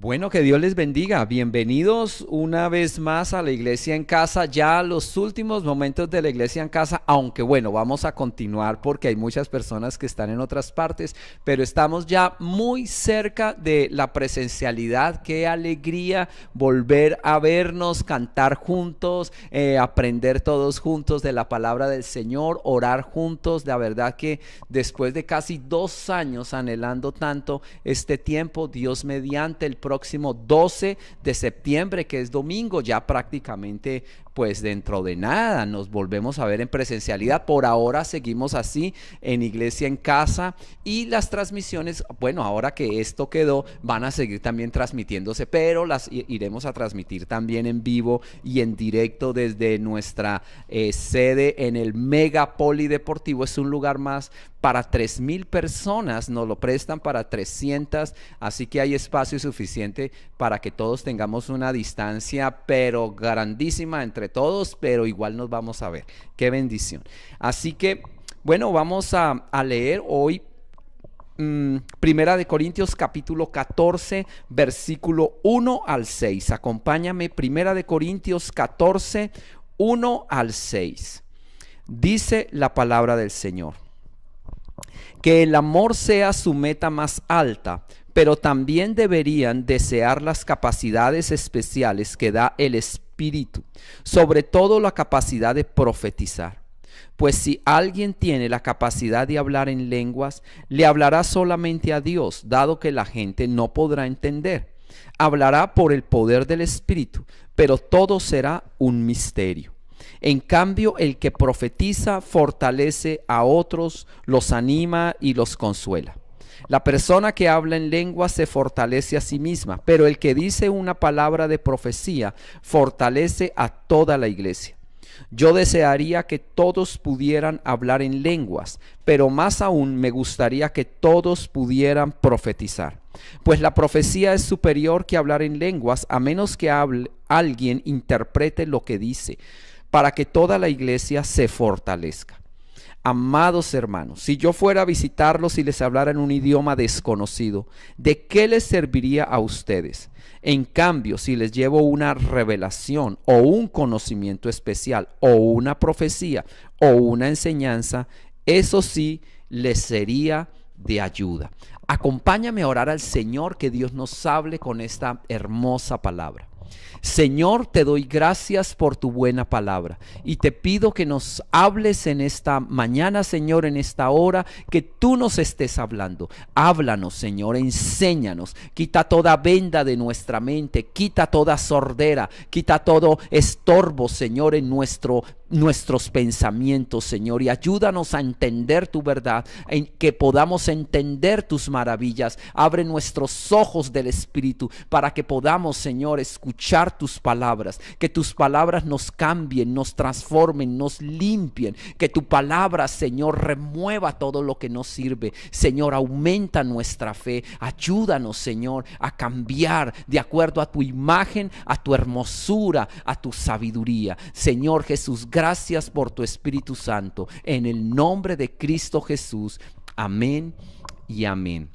Bueno, que Dios les bendiga. Bienvenidos una vez más a la Iglesia en Casa, ya los últimos momentos de la Iglesia en Casa, aunque bueno, vamos a continuar porque hay muchas personas que están en otras partes, pero estamos ya muy cerca de la presencialidad. Qué alegría volver a vernos, cantar juntos, aprender todos juntos de la palabra del Señor, orar juntos. La verdad que después de casi 2 años anhelando tanto este tiempo, Dios mediante el próximo 12 de septiembre, que es domingo, ya prácticamente pues dentro de nada nos volvemos a ver en presencialidad. Por ahora seguimos así en Iglesia en Casa, y las transmisiones, bueno, ahora que esto quedó, van a seguir también transmitiéndose, pero las iremos a transmitir también en vivo y en directo desde nuestra sede en el Mega Polideportivo. Es un lugar más para 3,000 personas, nos lo prestan para 300, así que hay espacio suficiente para que todos tengamos una distancia pero grandísima entre todos, pero igual nos vamos a ver. Qué bendición. Así que bueno, vamos a leer hoy Primera de Corintios capítulo 14 versículo 1 al 6. Acompáñame, Primera de Corintios 14, 1 al 6. Dice la palabra del Señor: que el amor sea su meta más alta, pero también deberían desear las capacidades especiales que da el Espíritu, sobre todo la capacidad de profetizar. Pues si alguien tiene la capacidad de hablar en lenguas, le hablará solamente a Dios, dado que la gente no podrá entender. Hablará por el poder del Espíritu, pero todo será un misterio. En cambio, el que profetiza fortalece a otros, los anima y los consuela. La persona que habla en lengua se fortalece a sí misma, pero el que dice una palabra de profecía fortalece a toda la iglesia. Yo desearía que todos pudieran hablar en lenguas, pero más aún me gustaría que todos pudieran profetizar. Pues la profecía es superior que hablar en lenguas, a menos que alguien interprete lo que dice, para que toda la iglesia se fortalezca. Amados hermanos, si yo fuera a visitarlos y les hablara en un idioma desconocido, ¿de qué les serviría a ustedes? En cambio, si les llevo una revelación o un conocimiento especial o una profecía o una enseñanza, eso sí les sería de ayuda. Acompáñame a orar al Señor, que Dios nos hable con esta hermosa palabra. Señor, te doy gracias por tu buena palabra y te pido que nos hables en esta mañana, Señor, en esta hora, que tú nos estés hablando. Háblanos, Señor, enséñanos, quita toda venda de nuestra mente, quita toda sordera, quita todo estorbo, Señor, en nuestros pensamientos, Señor, y ayúdanos a entender tu verdad, en que podamos entender tus maravillas. Abre nuestros ojos del Espíritu para que podamos, Señor, escuchar tus palabras, que tus palabras nos cambien, nos transformen, nos limpien, que tu palabra, Señor, remueva todo lo que nos sirve. Señor, aumenta nuestra fe, ayúdanos, Señor, a cambiar de acuerdo a tu imagen, a tu hermosura, a tu sabiduría. Señor Jesús, gracias por tu Espíritu Santo, en el nombre de Cristo Jesús. Amén y amén.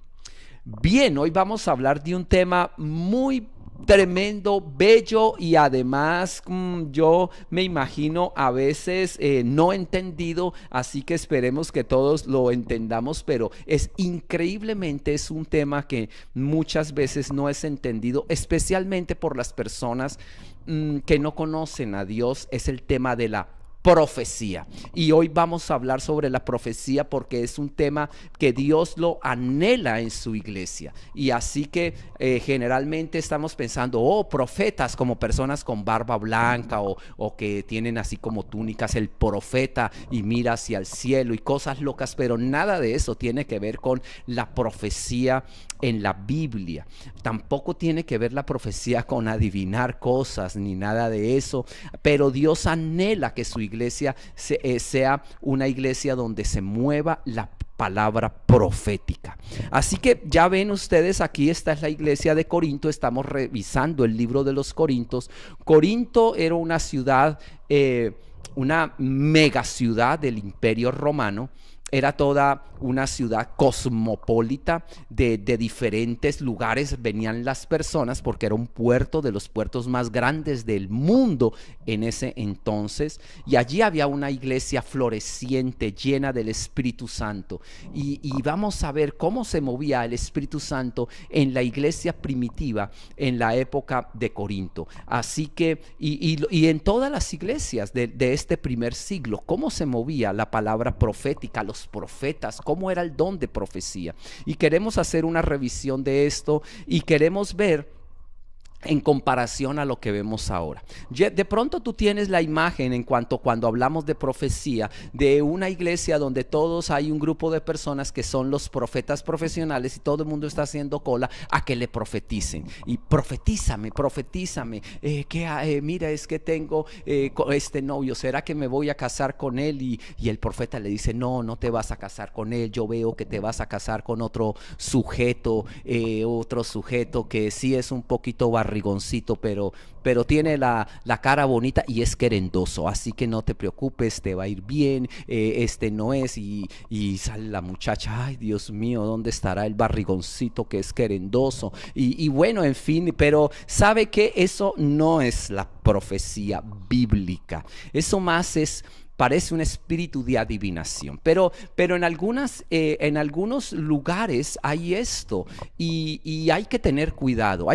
Bien, hoy vamos a hablar de un tema muy tremendo, bello, y además yo me imagino a veces no entendido, así que esperemos que todos lo entendamos, pero es un tema que muchas veces no es entendido, especialmente por las personas que no conocen a Dios. Es el tema de la profecía, y hoy vamos a hablar sobre la profecía porque es un tema que Dios lo anhela en su iglesia. Y así que generalmente estamos pensando, oh, profetas, como personas con barba blanca o que tienen así como túnicas, el profeta, y mira hacia el cielo y cosas locas, pero nada de eso tiene que ver con la profecía en la Biblia. Tampoco tiene que ver la profecía con adivinar cosas ni nada de eso, pero Dios anhela que su iglesia sea una iglesia donde se mueva la palabra profética. Así que ya ven ustedes, aquí esta es la iglesia de Corinto. Estamos revisando el libro de los Corintios. Corinto era una ciudad, una mega ciudad del Imperio Romano, era toda una ciudad cosmopolita de diferentes lugares. Venían las personas porque era un puerto de los puertos más grandes del mundo en ese entonces. Y allí había una iglesia floreciente, llena del Espíritu Santo. Y vamos a ver cómo se movía el Espíritu Santo en la iglesia primitiva en la época de Corinto. Así que, y en todas las iglesias de este primer siglo, cómo se movía la palabra profética, los profetas, cómo era el don de profecía. Y queremos hacer una revisión de esto y queremos ver en comparación a lo que vemos ahora. De pronto tú tienes la imagen en cuanto cuando hablamos de profecía de una iglesia donde todos hay un grupo de personas que son los profetas profesionales y todo el mundo está haciendo cola a que le profeticen. Y profetízame, mira, es que tengo este novio, ¿será que me voy a casar con él? Y el profeta le dice, no te vas a casar con él, yo veo que te vas a casar con otro sujeto que sí es un poquito barrigoncito, pero tiene la cara bonita y es querendoso, así que no te preocupes, te va a ir bien, este no es. Y sale la muchacha, ay Dios mío, ¿dónde estará el barrigoncito que es querendoso? Y bueno, en fin, pero ¿sabe qué? Eso no es la profecía bíblica, eso más parece un espíritu de adivinación, pero en algunos lugares hay esto y hay que tener cuidado,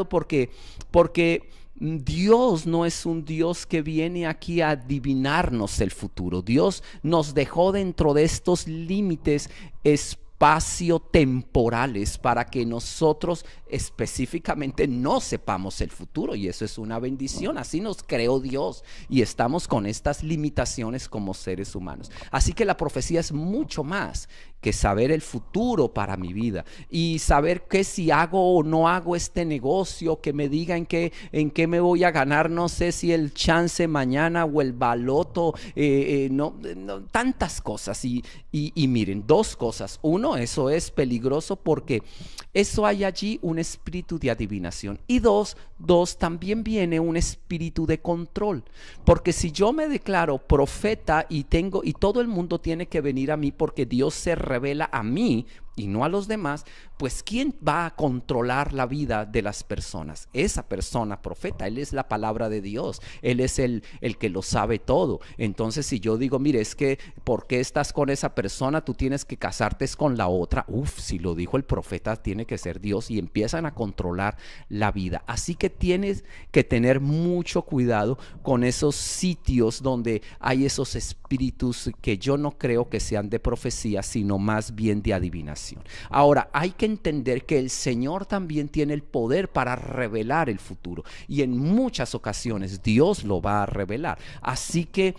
porque Dios no es un Dios que viene aquí a adivinarnos el futuro. Dios nos dejó dentro de estos límites espacio-temporales para que nosotros específicamente no sepamos el futuro, y eso es una bendición. Así nos creó Dios y estamos con estas limitaciones como seres humanos. Así que la profecía es mucho más que saber el futuro para mi vida y saber que si hago o no hago este negocio, que me diga en qué me voy a ganar, no sé si el chance mañana o el baloto, tantas cosas. Y miren, dos cosas. Uno, eso es peligroso porque eso hay allí un espíritu de adivinación. Y dos, también viene un espíritu de control. Porque si yo me declaro profeta y todo el mundo tiene que venir a mí porque Dios se revela a mí y no a los demás, pues ¿quién va a controlar la vida de las personas? Esa persona profeta, él es la palabra de Dios, él es el que lo sabe todo. Entonces si yo digo, mire, es que ¿por qué estás con esa persona? Tú tienes que casarte con la otra. Si lo dijo el profeta, tiene que ser Dios, y empiezan a controlar la vida. Así que tienes que tener mucho cuidado con esos sitios donde hay esos espíritus que yo no creo que sean de profecía, sino más bien de adivinación. Ahora, hay que entender que el Señor también tiene el poder para revelar el futuro, y en muchas ocasiones Dios lo va a revelar. Así que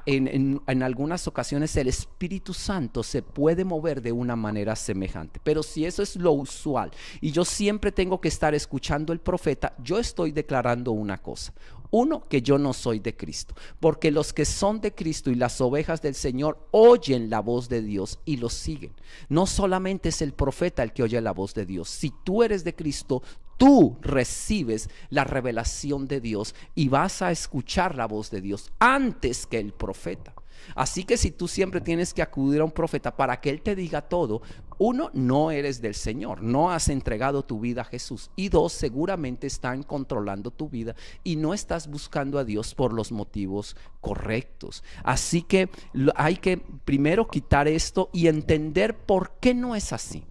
en algunas ocasiones el Espíritu Santo se puede mover de una manera semejante, pero si eso es lo usual y yo siempre tengo que estar escuchando al profeta, yo estoy declarando una cosa. Uno, que yo no soy de Cristo, porque los que son de Cristo y las ovejas del Señor oyen la voz de Dios y los siguen. No solamente es el profeta el que oye la voz de Dios. Si tú eres de Cristo, tú recibes la revelación de Dios y vas a escuchar la voz de Dios antes que el profeta. Así que si tú siempre tienes que acudir a un profeta para que él te diga todo, uno, no eres del Señor, no has entregado tu vida a Jesús, y dos, seguramente están controlando tu vida y no estás buscando a Dios por los motivos correctos. Así que hay que primero quitar esto y entender por qué no es así.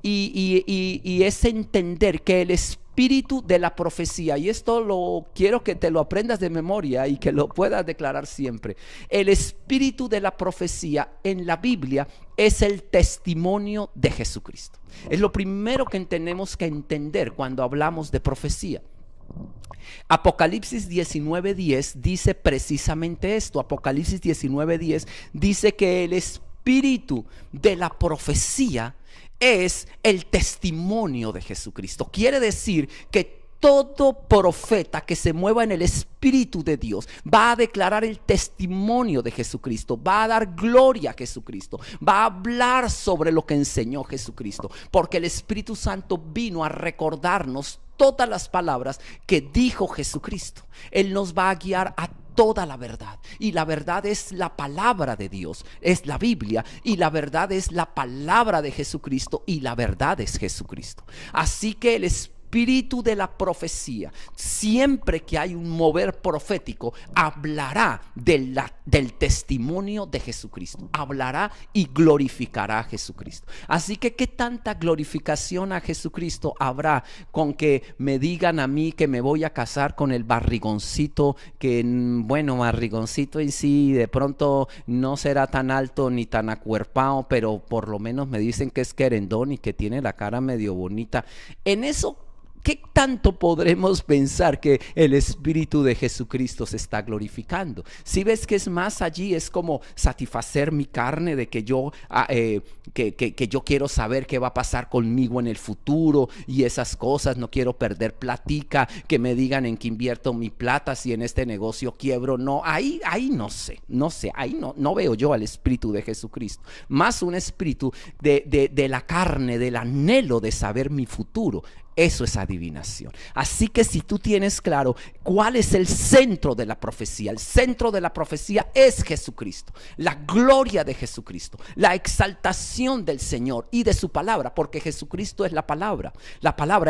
Y es entender que el espíritu de la profecía, y esto quiero que te lo aprendas de memoria y que lo puedas declarar siempre. El espíritu de la profecía en la Biblia es el testimonio de Jesucristo. Es lo primero que tenemos que entender cuando hablamos de profecía. Apocalipsis 19:10 dice precisamente esto. Apocalipsis 19:10 dice que el espíritu de la profecía es el testimonio de Jesucristo. Quiere decir que todo profeta que se mueva en el Espíritu de Dios va a declarar el testimonio de Jesucristo, va a dar gloria a Jesucristo, va a hablar sobre lo que enseñó Jesucristo, porque el Espíritu Santo vino a recordarnos todas las palabras que dijo Jesucristo. Él nos va a guiar a toda la verdad. Y la verdad es la palabra de Dios, es la Biblia. Y la verdad es la palabra de Jesucristo. Y la verdad es Jesucristo. Así que el espíritu de la profecía, siempre que hay un mover profético, hablará del testimonio de Jesucristo, hablará y glorificará a Jesucristo. Así que ¿qué tanta glorificación a Jesucristo habrá con que me digan a mí que me voy a casar con el barrigoncito, que bueno, barrigoncito en sí de pronto no será tan alto ni tan acuerpado, pero por lo menos me dicen que es querendón y que tiene la cara medio bonita? En eso, ¿qué tanto podremos pensar que el Espíritu de Jesucristo se está glorificando? Si ves que es más allí, es como satisfacer mi carne de que yo, que yo quiero saber qué va a pasar conmigo en el futuro y esas cosas. No quiero perder platica, que me digan en qué invierto mi plata, si en este negocio quiebro. No, ahí no sé, ahí no veo yo al Espíritu de Jesucristo. Más un espíritu de la carne, del anhelo de saber mi futuro. Eso es adivinación. Así que si tú tienes claro cuál es el centro de la profecía, el centro de la profecía es Jesucristo, la gloria de Jesucristo, la exaltación del Señor y de su palabra, porque Jesucristo es la palabra,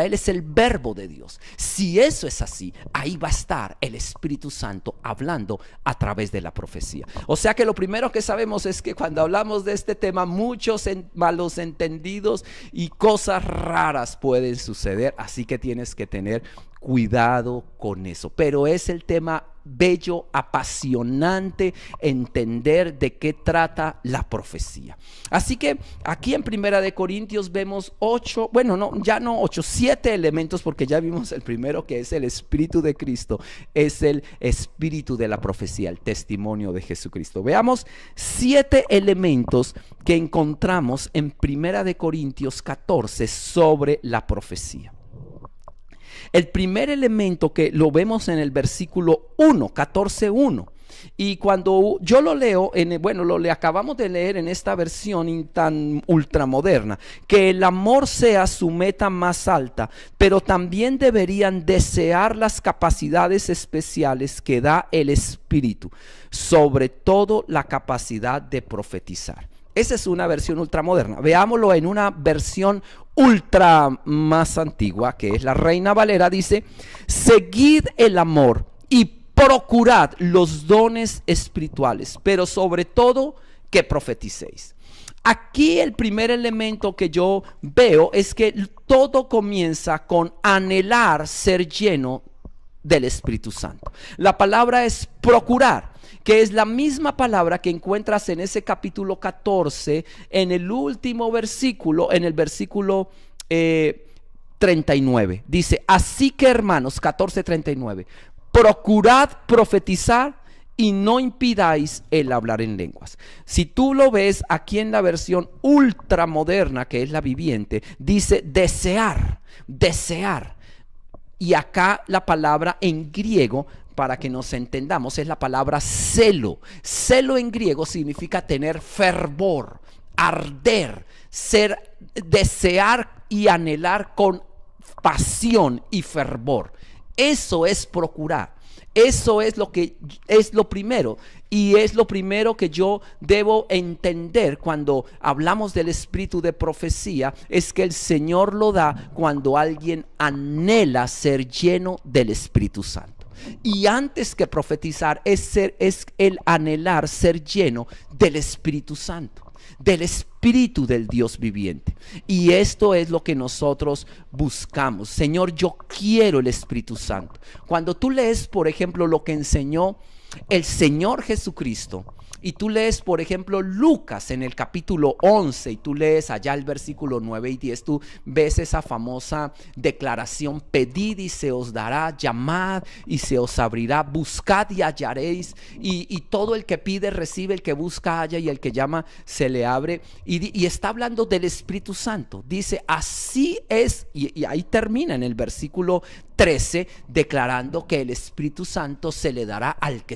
Él es el verbo de Dios. Si eso es así, ahí va a estar el Espíritu Santo hablando a través de la profecía. O sea que lo primero que sabemos es que cuando hablamos de este tema, muchos malos entendidos y cosas raras pueden suceder. Así que tienes que tener cuidado con eso. Pero es el tema bello, apasionante, entender de qué trata la profecía. Así que aquí en Primera de Corintios vemos 7 elementos, porque ya vimos el primero, que es el Espíritu de Cristo, es el Espíritu de la profecía, el testimonio de Jesucristo. Veamos 7 elementos que encontramos en Primera de Corintios 14 sobre la profecía. El primer elemento que lo vemos en el versículo 1, 14:1. Y cuando yo lo leo, lo acabamos de leer en esta versión tan ultramoderna, que el amor sea su meta más alta, pero también deberían desear las capacidades especiales que da el Espíritu, sobre todo la capacidad de profetizar. Esa es una versión ultramoderna. Veámoslo en una versión ultra más antigua, que es la Reina Valera. Dice: seguid el amor y procurad los dones espirituales, pero sobre todo que profeticéis. Aquí el primer elemento que yo veo es que todo comienza con anhelar ser lleno del Espíritu Santo. La palabra es procurar, que es la misma palabra que encuentras en ese capítulo 14, en el último versículo, en el versículo 39. Dice: así que, hermanos, 14:39, procurad profetizar y no impidáis el hablar en lenguas. Si tú lo ves aquí en la versión ultramoderna, que es la viviente, dice desear. Y acá la palabra en griego, para que nos entendamos, es la palabra celo. Celo en griego significa tener fervor, arder, desear y anhelar con pasión y fervor. Eso es procurar. Eso es lo que es lo primero, y es lo primero que yo debo entender cuando hablamos del espíritu de profecía, es que el Señor lo da cuando alguien anhela ser lleno del Espíritu Santo. Y antes que profetizar es el anhelar ser lleno del Espíritu Santo, del Espíritu del Dios viviente. Y esto es lo que nosotros buscamos. Señor, yo quiero el Espíritu Santo. Cuando tú lees, por ejemplo, lo que enseñó el Señor Jesucristo, y tú lees, por ejemplo, Lucas en el capítulo 11, y tú lees allá el versículo 9 y 10, tú ves esa famosa declaración: pedid y se os dará, llamad y se os abrirá, buscad y hallaréis, y todo el que pide recibe, el que busca halla, y el que llama se le abre. Y está hablando del Espíritu Santo. Dice: así es, y ahí termina en el versículo 13, declarando que el Espíritu Santo se le dará al que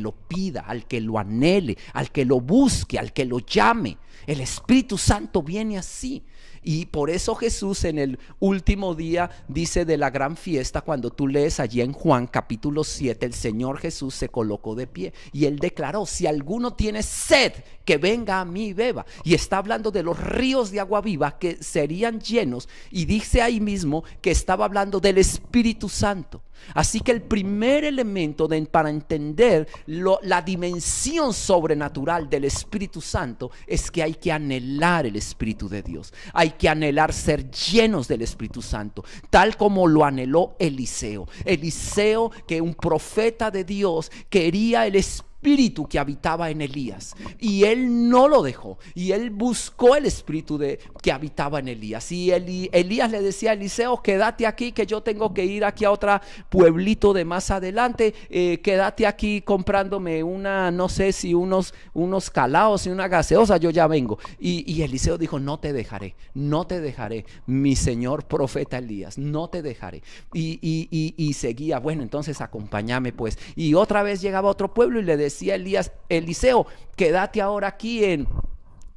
lo pida, al que lo anhele, al que lo busque, al que lo llame. El Espíritu Santo viene así. Y por eso Jesús en el último día dice de la gran fiesta, cuando tú lees allí en Juan capítulo 7, el Señor Jesús se colocó de pie y él declaró: si alguno tiene sed, que venga a mí y beba. Y está hablando de los ríos de agua viva que serían llenos, y dice ahí mismo que estaba hablando del Espíritu Santo. Así que el primer elemento para entender la dimensión sobrenatural del Espíritu Santo es que hay que anhelar el Espíritu de Dios. Hay que anhelar ser llenos del Espíritu Santo, tal como lo anheló Eliseo. Eliseo, que un profeta de Dios, quería el Espíritu que habitaba en Elías, y él no lo dejó, y él buscó el espíritu que habitaba en Elías. Y Elías le decía a Eliseo: quédate aquí, que yo tengo que ir aquí a otro pueblito de más adelante, quédate aquí comprándome no sé si unos calaos y una gaseosa, yo ya vengo. Y Eliseo dijo: no te dejaré, mi señor profeta Elías, no te dejaré. Y seguía: bueno, entonces acompáñame pues. Y otra vez llegaba a otro pueblo y le decía Eliseo: quédate ahora aquí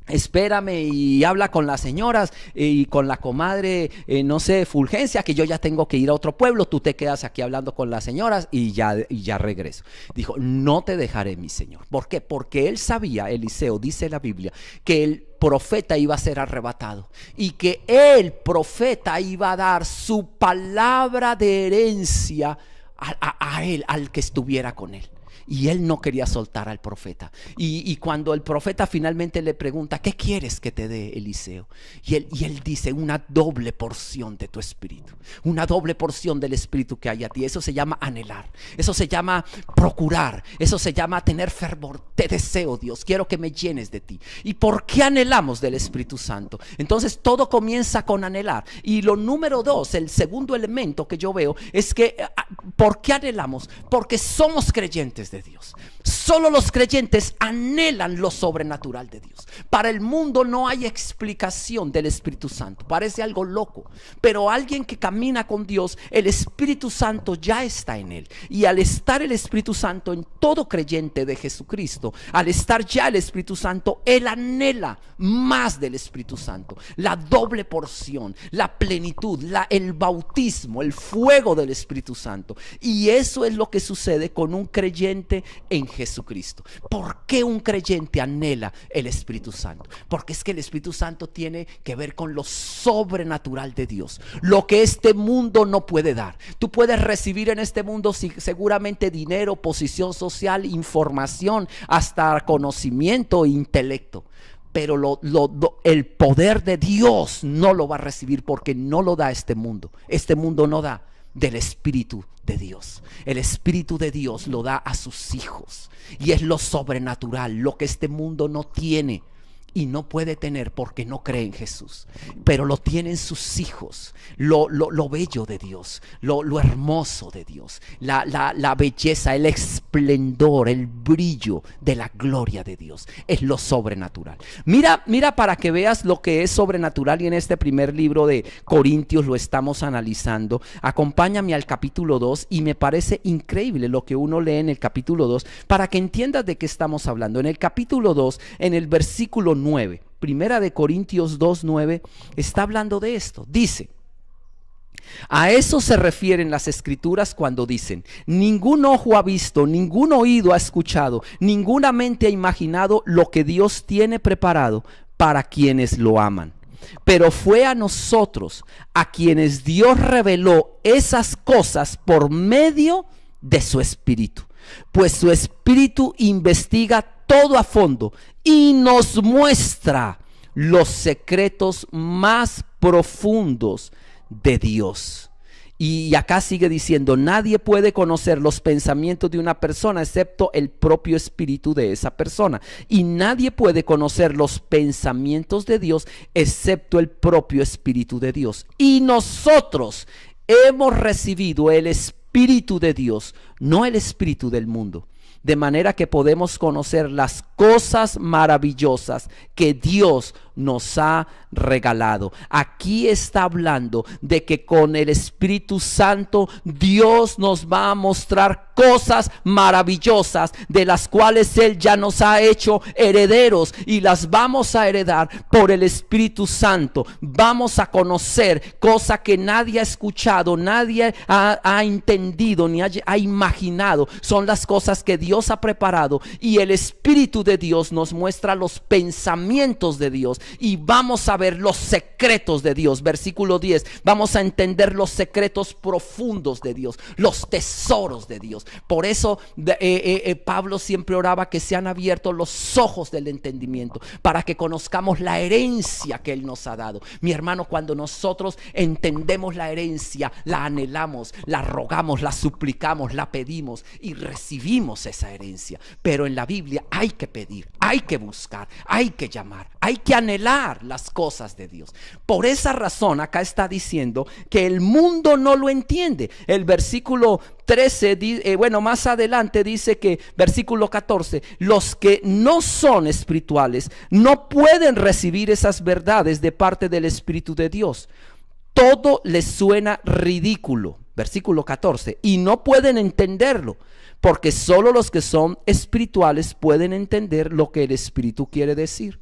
espérame y habla con las señoras y con la comadre, no sé, Fulgencia, que yo ya tengo que ir a otro pueblo, tú te quedas aquí hablando con las señoras y ya regreso. Dijo: no te dejaré, mi señor. ¿Por qué? Porque él sabía, Eliseo, dice la Biblia, que el profeta iba a ser arrebatado y que el profeta iba a dar su palabra de herencia a él, al que estuviera con él. Y él no quería soltar al profeta. Y cuando el profeta finalmente le pregunta: ¿qué quieres que te dé, Eliseo? Y él dice: una doble porción de tu espíritu, una doble porción del espíritu que hay a ti. Eso se llama anhelar, eso se llama procurar, eso se llama tener fervor. Te deseo, Dios, quiero que me llenes de ti. ¿Y por qué anhelamos del Espíritu Santo? Entonces todo comienza con anhelar. Y lo número 2, el segundo elemento que yo veo es que ¿por qué anhelamos? Porque somos creyentes de Dios. Solo los creyentes anhelan lo sobrenatural de Dios. Para el mundo no hay explicación del Espíritu Santo. Parece algo loco, pero alguien que camina con Dios, el Espíritu Santo ya está en él. Y al estar el Espíritu Santo en todo creyente de Jesucristo, al estar ya el Espíritu Santo, él anhela más del Espíritu Santo, la doble porción, la plenitud, el bautismo, el fuego del Espíritu Santo. Y eso es lo que sucede con un creyente en Jesucristo. ¿Por qué un creyente anhela el Espíritu Santo? Porque es que el Espíritu Santo tiene que ver con lo sobrenatural de Dios, lo que este mundo no puede dar. Tú puedes recibir en este mundo seguramente dinero, posición social, información, hasta conocimiento e intelecto, pero el poder de Dios no lo va a recibir, porque no lo da este mundo. Este mundo no da del Espíritu de Dios. El Espíritu de Dios lo da a sus hijos, y es lo sobrenatural, lo que este mundo no tiene y no puede tener porque no cree en Jesús, pero lo tienen sus hijos. Lo bello de Dios, lo hermoso de Dios, la belleza, el esplendor, el brillo de la gloria de Dios es lo sobrenatural. Mira para que veas lo que es sobrenatural, y en este primer libro de Corintios lo estamos analizando. Acompáñame al capítulo 2 y me parece increíble lo que uno lee en el capítulo 2 para que entiendas de qué estamos hablando. En el capítulo 2, en el versículo 9, Primera de Corintios 2:9, está hablando de esto. Dice: a eso se refieren las escrituras cuando dicen: ningún ojo ha visto, ningún oído ha escuchado, ninguna mente ha imaginado lo que Dios tiene preparado para quienes lo aman. Pero fue a nosotros a quienes Dios reveló esas cosas por medio de su Espíritu, pues su Espíritu investiga todo a fondo y nos muestra los secretos más profundos de Dios. Y acá sigue diciendo: nadie puede conocer los pensamientos de una persona excepto el propio espíritu de esa persona, y nadie puede conocer los pensamientos de Dios excepto el propio espíritu de Dios. Y nosotros hemos recibido el Espíritu de Dios, no el espíritu del mundo, de manera que podemos conocer las cosas maravillosas que Dios nos ha regalado. Aquí está hablando de que con el Espíritu Santo Dios nos va a mostrar cosas maravillosas de las cuales Él ya nos ha hecho herederos y las vamos a heredar por el Espíritu Santo. Vamos a conocer cosas que nadie ha escuchado, nadie ha entendido ni ha imaginado. Son las cosas que Dios ha preparado, y el Espíritu de Dios nos muestra los pensamientos de Dios y vamos a ver los secretos de Dios. Versículo 10, vamos a entender los secretos profundos de Dios, los tesoros de Dios. Por eso Pablo siempre oraba que sean abiertos los ojos del entendimiento para que conozcamos la herencia que Él nos ha dado. Mi hermano, cuando nosotros entendemos la herencia, la anhelamos, la rogamos, la suplicamos, la pedimos y recibimos esa herencia. Pero en la Biblia hay que pedir, hay que buscar, hay que llamar, hay que anhelar las cosas de Dios. Por esa razón acá está diciendo que el mundo no lo entiende. El versículo 13, más adelante dice que, versículo 14, los que no son espirituales no pueden recibir esas verdades de parte del Espíritu de Dios. Todo les suena ridículo, versículo 14, y no pueden entenderlo, porque solo los que son espirituales pueden entender lo que el Espíritu quiere decir.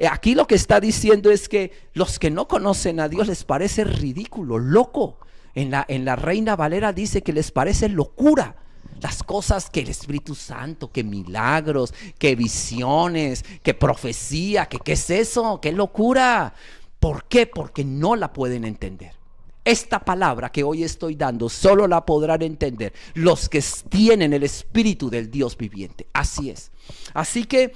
Aquí lo que está diciendo es que los que no conocen a Dios les parece ridículo, loco. En la Reina Valera dice que les parece locura las cosas que el Espíritu Santo, que milagros, que visiones, que profecía, que qué es eso, qué locura. ¿Por qué? Porque no la pueden entender. Esta palabra que hoy estoy dando solo la podrán entender los que tienen el Espíritu del Dios viviente. Así es. Así que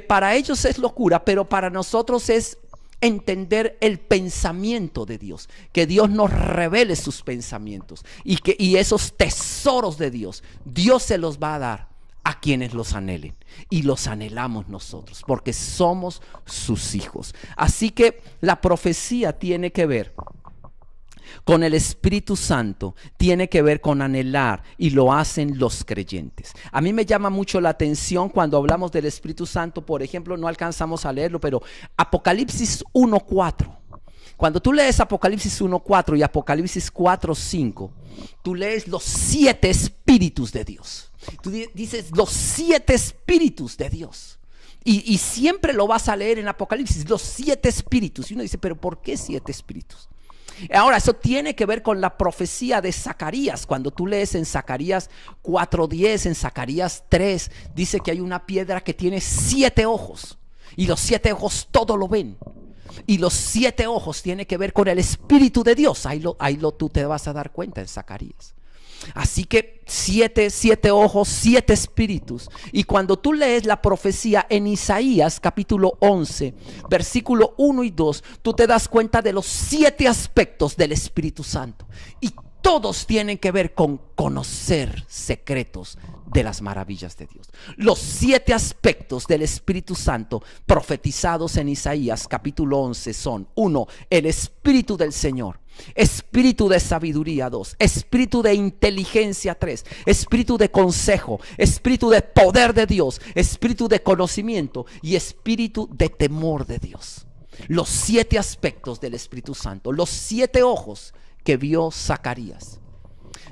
para ellos es locura, pero para nosotros es entender el pensamiento de Dios, que Dios nos revele sus pensamientos y esos tesoros de Dios, Dios se los va a dar a quienes los anhelen, y los anhelamos nosotros porque somos sus hijos. Así que la profecía tiene que ver con el Espíritu Santo, tiene que ver con anhelar, y lo hacen los creyentes. A mí me llama mucho la atención cuando hablamos del Espíritu Santo. Por ejemplo, no alcanzamos a leerlo, pero Apocalipsis 1:4. Cuando tú lees Apocalipsis 1:4 y Apocalipsis 4:5, tú lees los 7 espíritus de Dios. Tú dices los 7 espíritus de Dios. Y siempre lo vas a leer en Apocalipsis, los 7 espíritus. Y uno dice, pero ¿por qué 7 espíritus? Ahora, eso tiene que ver con la profecía de Zacarías. Cuando tú lees en Zacarías 4:10, en Zacarías 3, dice que hay una piedra que tiene 7 ojos. Y los 7 ojos todo lo ven. Y los 7 ojos tiene que ver con el Espíritu de Dios. Ahí tú te vas a dar cuenta en Zacarías. Así que 7 ojos, 7 espíritus. Y cuando tú lees la profecía en Isaías capítulo 11, versículo 1 y 2, tú te das cuenta de los 7 aspectos del Espíritu Santo. Y todos tienen que ver con conocer secretos de las maravillas de Dios. Los 7 aspectos del Espíritu Santo profetizados en Isaías capítulo 11 son: 1, el Espíritu del Señor; espíritu de sabiduría; 2, espíritu de inteligencia; 3, espíritu de consejo; espíritu de poder de Dios; espíritu de conocimiento; y espíritu de temor de Dios. Los 7 aspectos del Espíritu Santo, los 7 ojos que vio Zacarías,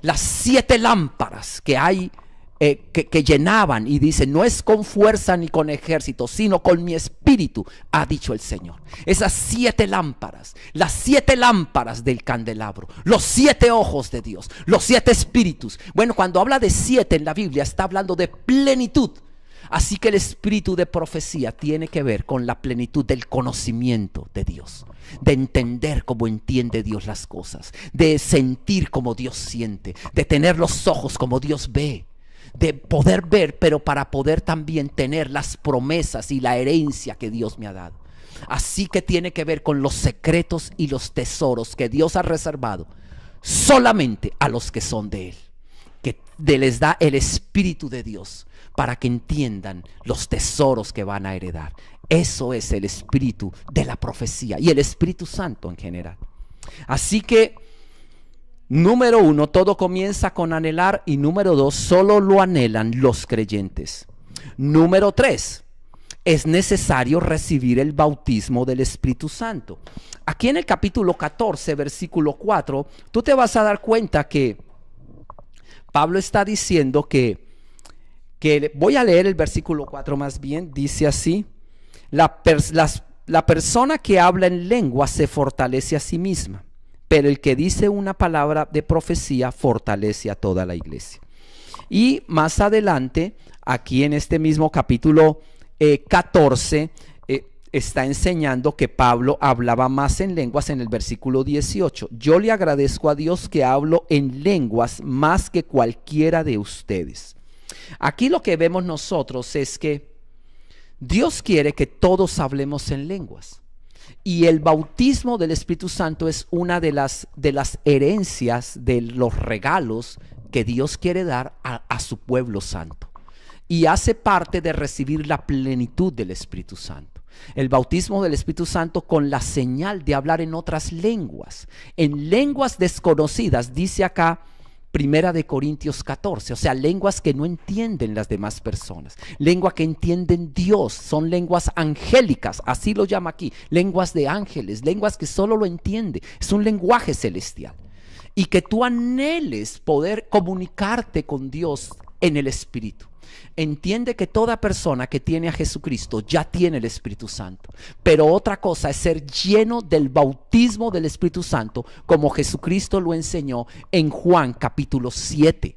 las 7 lámparas que hay, que llenaban, y dice: no es con fuerza ni con ejército, sino con mi espíritu, ha dicho el Señor. Esas 7 lámparas, las 7 lámparas del candelabro, los 7 ojos de Dios, los 7 espíritus. Bueno, cuando habla de 7 en la Biblia, está hablando de plenitud. Así que el espíritu de profecía tiene que ver con la plenitud del conocimiento de Dios, de entender cómo entiende Dios las cosas, de sentir como Dios siente, de tener los ojos como Dios ve, de poder ver, pero para poder también tener las promesas y la herencia que Dios me ha dado. Así que tiene que ver con los secretos y los tesoros que Dios ha reservado solamente a los que son de Él, que les da el Espíritu de Dios para que entiendan los tesoros que van a heredar. Eso es el espíritu de la profecía y el Espíritu Santo en general. Así que, número 1, todo comienza con anhelar, y número 2, solo lo anhelan los creyentes. Número 3, es necesario recibir el bautismo del Espíritu Santo. Aquí en el capítulo 14, versículo 4, tú te vas a dar cuenta que Pablo está diciendo que voy a leer el versículo 4 más bien, dice así: la persona que habla en lengua se fortalece a sí misma, pero el que dice una palabra de profecía fortalece a toda la iglesia. Y más adelante, aquí en este mismo capítulo 14, está enseñando que Pablo hablaba más en lenguas en el versículo 18. Yo le agradezco a Dios que hablo en lenguas más que cualquiera de ustedes. Aquí lo que vemos nosotros es que Dios quiere que todos hablemos en lenguas. Y el bautismo del Espíritu Santo es una de las herencias, de los regalos que Dios quiere dar a su pueblo santo. Y hace parte de recibir la plenitud del Espíritu Santo. El bautismo del Espíritu Santo con la señal de hablar en otras lenguas. En lenguas desconocidas, dice acá Primera de Corintios 14, o sea, lenguas que no entienden las demás personas, lenguas que entienden Dios, son lenguas angélicas, así lo llama aquí, lenguas de ángeles, lenguas que solo lo entiende, es un lenguaje celestial. Y que tú anheles poder comunicarte con Dios en el Espíritu. Entiende que toda persona que tiene a Jesucristo ya tiene el Espíritu Santo. Pero otra cosa es ser lleno del bautismo del Espíritu Santo, como Jesucristo lo enseñó en Juan capítulo 7.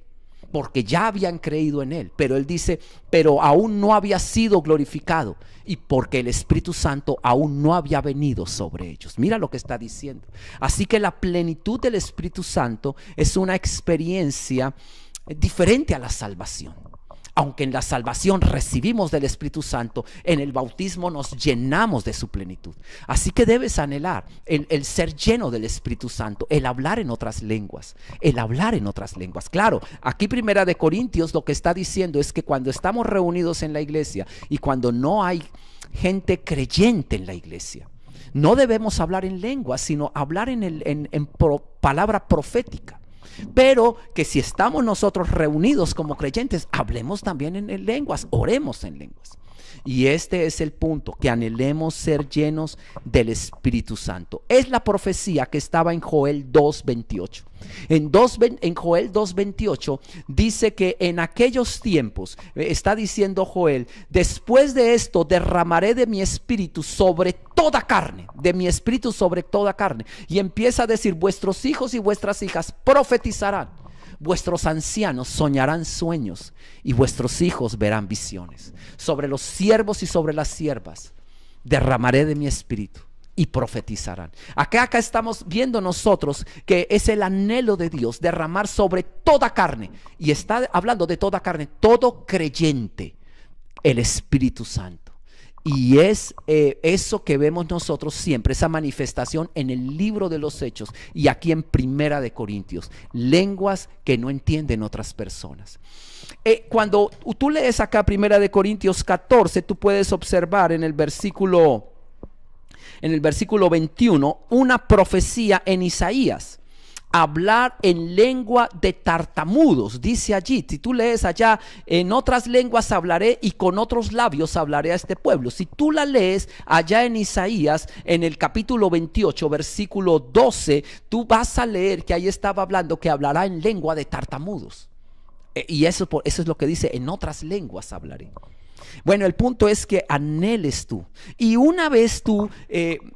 Porque ya habían creído en Él. Pero Él dice, pero aún no había sido glorificado. Y porque el Espíritu Santo aún no había venido sobre ellos. Mira lo que está diciendo. Así que la plenitud del Espíritu Santo es una experiencia diferente a la salvación. Aunque en la salvación recibimos del Espíritu Santo, en el bautismo nos llenamos de su plenitud. Así que debes anhelar el ser lleno del Espíritu Santo, el hablar en otras lenguas, el hablar en otras lenguas. Claro, aquí Primera de Corintios lo que está diciendo es que cuando estamos reunidos en la iglesia y cuando no hay gente creyente en la iglesia, no debemos hablar en lenguas, sino hablar en palabra profética. Pero que si estamos nosotros reunidos como creyentes, hablemos también en lenguas, oremos en lenguas. Y este es el punto, que anhelemos ser llenos del Espíritu Santo. Es la profecía que estaba en Joel 2:28. En Joel 2:28 dice que en aquellos tiempos, está diciendo Joel, después de esto derramaré de mi espíritu sobre toda carne, de mi espíritu sobre toda carne. Y empieza a decir, vuestros hijos y vuestras hijas profetizarán. Vuestros ancianos soñarán sueños y vuestros hijos verán visiones. Sobre los siervos y sobre las siervas derramaré de mi espíritu y profetizarán. Acá estamos viendo nosotros que es el anhelo de Dios derramar sobre toda carne. Y está hablando de toda carne, todo creyente, el Espíritu Santo. Y es eso que vemos nosotros siempre, esa manifestación en el libro de los Hechos y aquí en Primera de Corintios, lenguas que no entienden otras personas. Cuando tú lees acá Primera de Corintios 14, tú puedes observar en el versículo 21 una profecía en Isaías. Hablar en lengua de tartamudos, dice allí. Si tú lees allá, en otras lenguas hablaré y con otros labios hablaré a este pueblo. Si tú la lees allá en Isaías, en el capítulo 28, versículo 12, tú vas a leer que ahí estaba hablando que hablará en lengua de tartamudos. Y eso es lo que dice, en otras lenguas hablaré. Bueno, el punto es que anheles tú. Y una vez tú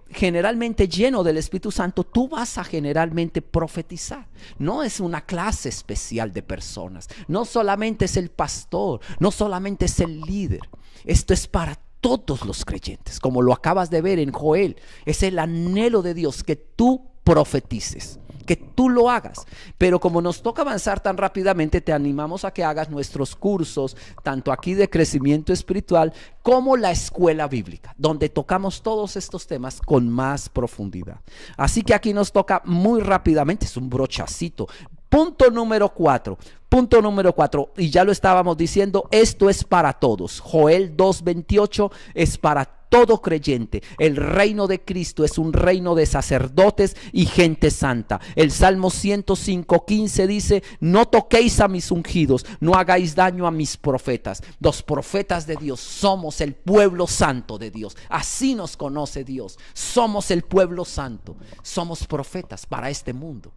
generalmente lleno del Espíritu Santo, tú vas a generalmente profetizar. No es una clase especial de personas. No solamente es el pastor, no solamente es el líder. Esto es para todos los creyentes. Como lo acabas de ver en Joel, es el anhelo de Dios que tú profetices, que tú lo hagas. Pero como nos toca avanzar tan rápidamente, te animamos a que hagas nuestros cursos, tanto aquí de crecimiento espiritual como la escuela bíblica, donde tocamos todos estos temas con más profundidad. Así que aquí nos toca muy rápidamente, es un brochacito, Punto número 4. Punto número 4, y ya lo estábamos diciendo, esto es para todos. Joel 2:28 es para todo creyente. El reino de Cristo es un reino de sacerdotes y gente santa. El Salmo 105:15 dice: no toquéis a mis ungidos, no hagáis daño a mis profetas. Los profetas de Dios somos el pueblo santo de Dios. Así nos conoce Dios. Somos el pueblo santo. Somos profetas para este mundo.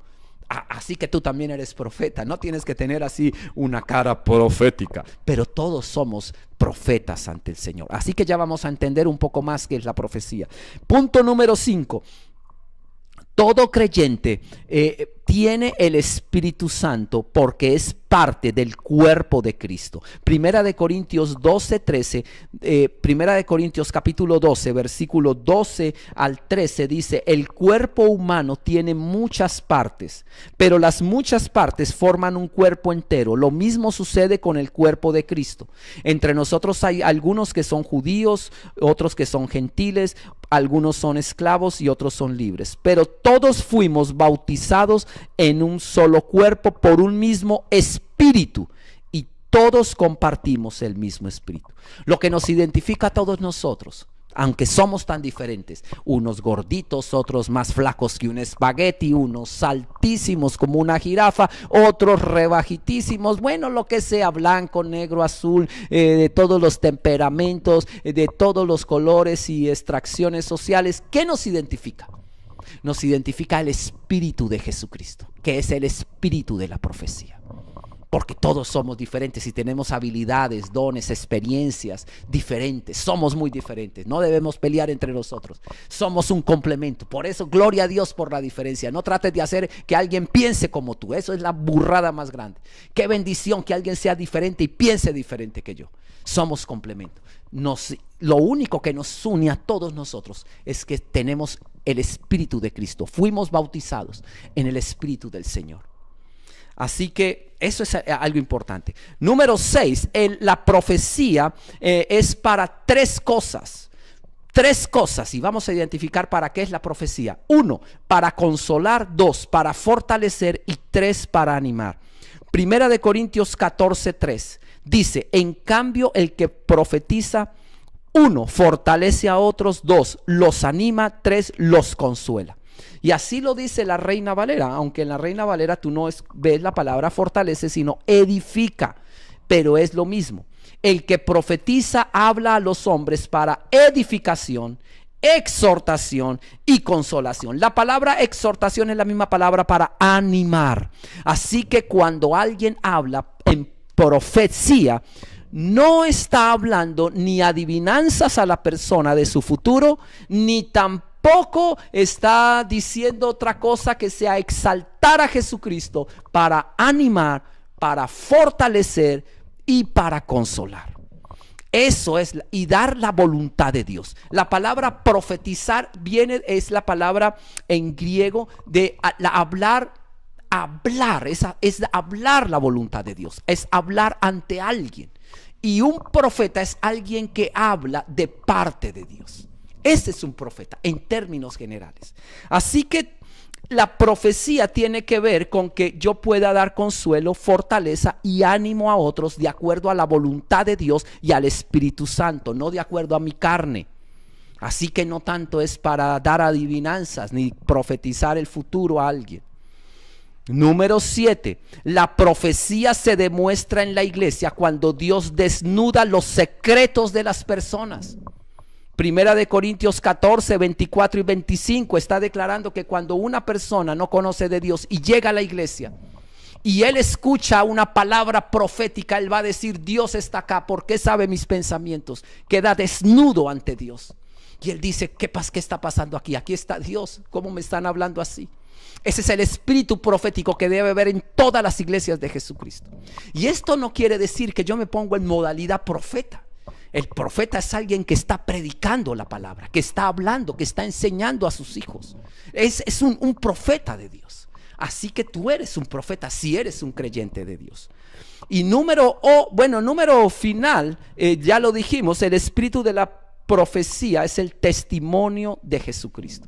Así que tú también eres profeta. No tienes que tener así una cara profética, pero todos somos profetas ante el Señor. Así que ya vamos a entender un poco más qué es la profecía. Punto número 5. Todo creyente tiene el Espíritu Santo porque es parte del cuerpo de Cristo. Primera de Corintios 12:13, Primera de Corintios capítulo 12, versículo 12 al 13 dice: el cuerpo humano tiene muchas partes, pero las muchas partes forman un cuerpo entero. Lo mismo sucede con el cuerpo de Cristo. Entre nosotros hay algunos que son judíos, otros que son gentiles, algunos son esclavos y otros son libres, pero todos fuimos bautizados en un solo cuerpo por un mismo espíritu y todos compartimos el mismo espíritu. Lo que nos identifica a todos nosotros, aunque somos tan diferentes, unos gorditos, otros más flacos que un espagueti, unos altísimos como una jirafa, otros rebajitísimos, bueno, lo que sea, blanco, negro, azul, de todos los temperamentos, de todos los colores y extracciones sociales. ¿Qué nos identifica? Nos identifica el Espíritu de Jesucristo, que es el espíritu de la profecía. Porque todos somos diferentes y tenemos habilidades, dones, experiencias diferentes. Somos muy diferentes. No debemos pelear entre nosotros. Somos un complemento. Por eso, gloria a Dios por la diferencia. No trates de hacer que alguien piense como tú. Eso es la burrada más grande. Qué bendición que alguien sea diferente y piense diferente que yo. Somos complemento. Lo único que nos une a todos nosotros es que tenemos el Espíritu de Cristo. Fuimos bautizados en el Espíritu del Señor. Así que eso es algo importante. Número 6, la profecía es para tres cosas. Tres cosas, y vamos a identificar para qué es la profecía. 1, para consolar. 2, para fortalecer. Y 3, para animar. Primera de Corintios 14:3 dice: en cambio el que profetiza, 1, fortalece a otros. 2, los anima. 3, los consuela. Y así lo dice la Reina Valera, aunque en la Reina Valera tú no ves la palabra fortalece, sino edifica, pero es lo mismo. El que profetiza habla a los hombres para edificación, exhortación y consolación. La palabra exhortación es la misma palabra para animar. Así que cuando alguien habla en profecía, no está hablando ni adivinanzas a la persona de su futuro, ni tampoco está diciendo otra cosa que sea exaltar a Jesucristo para animar, para fortalecer y para consolar. Eso es, y dar la voluntad de Dios. La palabra profetizar es la palabra en griego de hablar, es hablar la voluntad de Dios, es hablar ante alguien. Y un profeta es alguien que habla de parte de Dios. Ese es un profeta en términos generales. Así que la profecía tiene que ver con que yo pueda dar consuelo, fortaleza y ánimo a otros de acuerdo a la voluntad de Dios y al Espíritu Santo, no de acuerdo a mi carne. Así que no tanto es para dar adivinanzas ni profetizar el futuro a alguien. Número 7, la profecía se demuestra en la iglesia cuando Dios desnuda los secretos de las personas. Primera de Corintios 14, 24 y 25 está declarando que cuando una persona no conoce de Dios y llega a la iglesia y él escucha una palabra profética, él va a decir: Dios está acá porque sabe mis pensamientos. Queda desnudo ante Dios. Y él dice: ¿qué está pasando aquí? Aquí está Dios. ¿Cómo me están hablando así? Ese es el espíritu profético que debe haber en todas las iglesias de Jesucristo. Y esto no quiere decir que yo me pongo en modalidad profeta. El profeta es alguien que está predicando la palabra, que está hablando, que está enseñando a sus hijos. Es un profeta de Dios. Así que tú eres un profeta si eres un creyente de Dios. Y número final, ya lo dijimos, el espíritu de la profecía es el testimonio de Jesucristo.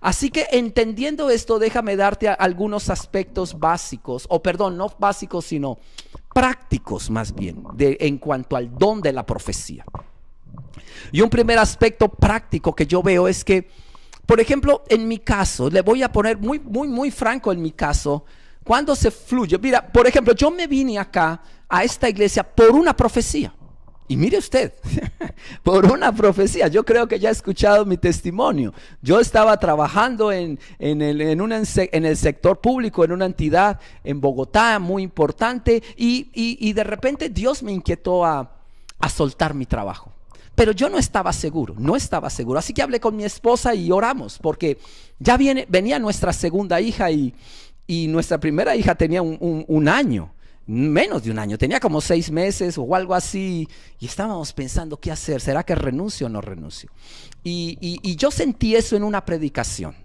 Así que entendiendo esto, déjame darte algunos aspectos básicos, o perdón, no básicos, sino prácticos más bien, en cuanto al don de la profecía. Y un primer aspecto práctico que yo veo es que, por ejemplo, en mi caso, le voy a poner muy franco en mi caso, cuando se fluye. Mira, por ejemplo, yo me vine acá a esta iglesia por una profecía. Y mire usted, por una profecía. Yo creo que ya ha escuchado mi testimonio. Yo estaba trabajando en el sector público, en una entidad en Bogotá muy importante, y de repente Dios me inquietó a soltar mi trabajo. Pero yo no estaba seguro. Así que hablé con mi esposa y oramos, porque ya venía nuestra segunda hija y nuestra primera hija tenía un año. Menos de un año, tenía como 6 meses o algo así, y estábamos pensando qué hacer. ¿Será que renuncio o no renuncio? Y yo sentí eso en una predicación